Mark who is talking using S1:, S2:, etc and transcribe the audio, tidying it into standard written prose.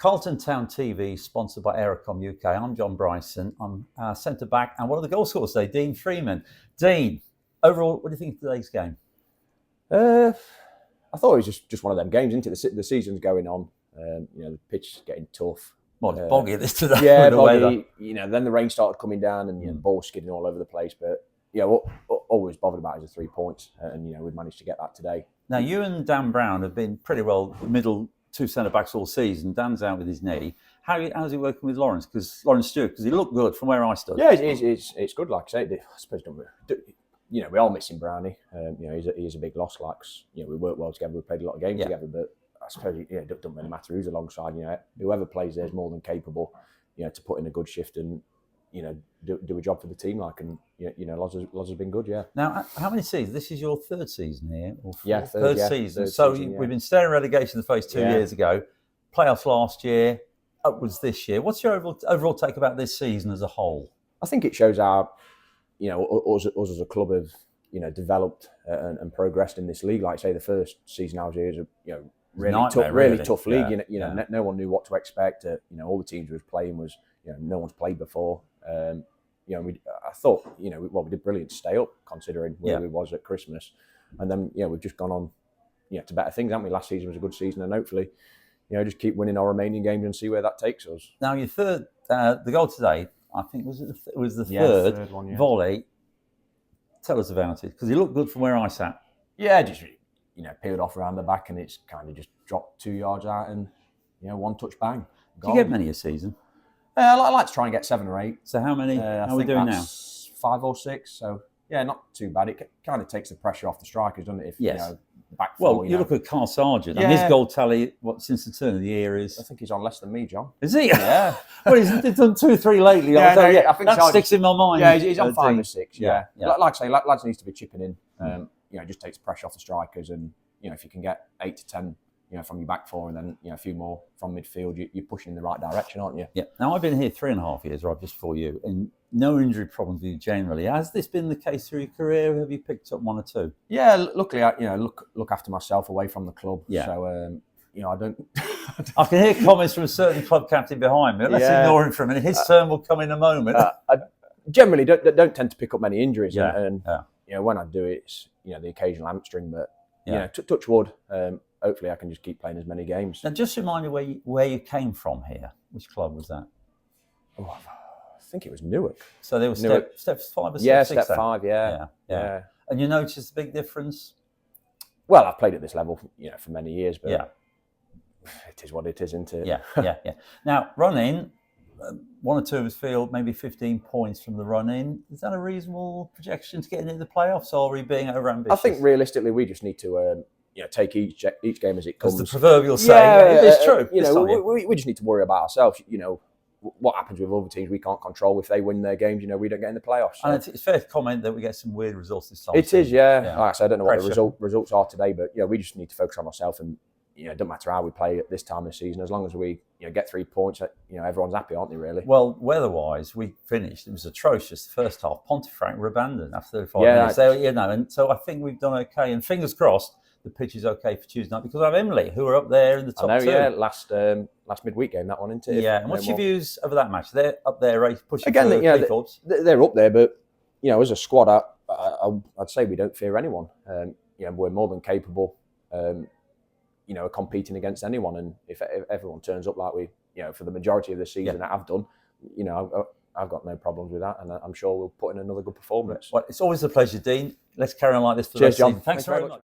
S1: Carlton Town TV, sponsored by Aerocom UK. I'm John Bryson. I'm centre back and one of the goal scorers today, Dean Freeman. Dean, overall, what do you think of today's game?
S2: I thought it was just one of them games, isn't it? The season's going on. The pitch is getting tough.
S1: Well, it's boggy this today.
S2: Yeah, boggy. Then the rain started coming down and the ball skidding all over the place. But all we was bothered about is the 3 points, and we've managed to get that today.
S1: Now, you and Dan Brown have been pretty well middle two centre backs all season. Dan's out with his knee. How's he working with Lawrence? Because Lawrence Stewart, because he looked good from where I stood.
S2: Yeah, it's good. Like I say, I suppose we are missing Brownie. He's a big loss. We work well together. We played a lot of games together, but I suppose it doesn't really matter who's alongside. Whoever plays there is more than capable. To put in a good shift and do a job for the team. Loz has been good. Yeah.
S1: Now, how many seasons? This is your third season here, or
S2: third
S1: season.
S2: Third
S1: season,
S2: yeah.
S1: We've been staring relegation in the face 2 years ago. Playoffs last year, upwards this year. What's your overall take about this season as a whole?
S2: I think it shows how us as a club have developed and progressed in this league. Like I say, the first season I was here was a really tough league.
S1: Yeah.
S2: No one knew what to expect. All the teams we were playing was no one's played before. I thought we did brilliant to stay up considering where we was at Christmas, and then we've just gone on to better things, haven't we? Last season was a good season, and hopefully just keep winning our remaining games and see where that takes us.
S1: Now your third, the goal today, I think was the third
S2: one,
S1: volley. Tell us about it, because he looked good from where I sat.
S2: Yeah, just peeled off around the back, and it's kind of just dropped 2 yards out, and one touch bang.
S1: Goal. Do you get many a season?
S2: I like to try and get 7 or 8.
S1: So how many are we doing now?
S2: 5 or 6. So yeah, not too bad. It kind of takes the pressure off the strikers, doesn't it? If back four,
S1: you look at Carl Sargent. And his goal tally, since the turn of the year is.
S2: I think he's on less than me, John.
S1: Is he?
S2: Yeah.
S1: Well, he's done 2 or 3 lately. I think that sticks in my mind.
S2: Yeah, he's on 5 or 6. Yeah. Like I say, lads needs to be chipping in. It just takes pressure off the strikers, and if you can get 8 to 10. From your back four, and then a few more from midfield, you're pushing in the right direction, aren't you?
S1: Yeah. Now I've been here 3.5 years, right, just for you, and no injury problems with you generally. Has this been the case through your career? Have you picked up 1 or 2?
S2: Yeah, luckily, I look after myself away from the club.
S1: Yeah.
S2: So I don't.
S1: I can hear comments from a certain club captain behind me. Let's ignore him for a minute. His turn will come in a moment.
S2: I generally don't tend to pick up many injuries, and when I do, it's the occasional hamstring, but touch wood. Hopefully I can just keep playing as many games.
S1: Now, just remind me where you came from here. Which club was that?
S2: Oh, I think it was Newark.
S1: So there was steps 5 or 6?
S2: Yeah, step 5, yeah.
S1: And you noticed a big difference?
S2: Well, I've played at this level, for many years, but it is what it is, isn't it?
S1: Yeah. Now, running, 1 or 2 of us feel maybe 15 points from the run-in. Is that a reasonable projection to get into the playoffs, or are we being over-ambitious?
S2: I think realistically we just need to take each game as it comes.
S1: That's the proverbial saying. It's true.
S2: We just need to worry about ourselves. What happens with other teams we can't control. If they win their games, we don't get in the playoffs. So.
S1: And it's fair to comment that we get some weird results this time.
S2: It is, yeah. Like I said, I don't know what the results are today, but we just need to focus on ourselves, and it doesn't matter how we play at this time of the season, as long as we get 3 points. Everyone's happy, aren't they? Really.
S1: Well, weather-wise, we finished. It was atrocious. The first half, Pontefract were abandoned after 35 minutes. So and so I think we've done okay. And fingers crossed, the pitch is okay for Tuesday night, because I have Emily, who are up there in the top 2.
S2: I know, last midweek game, that one, isn't it?
S1: Yeah, and what's your views over that match? They're up there, pushing
S2: again. They're up there, but as a squad, I'd say we don't fear anyone. We're more than capable. Competing against anyone, and if everyone turns up like we, for the majority of the season have done, I've got no problems with that, and I'm sure we'll put in another good performance.
S1: Well, it's always a pleasure, Dean. Let's carry on like this for
S2: Cheers,
S1: the rest of the
S2: John.
S1: season. Thanks very much.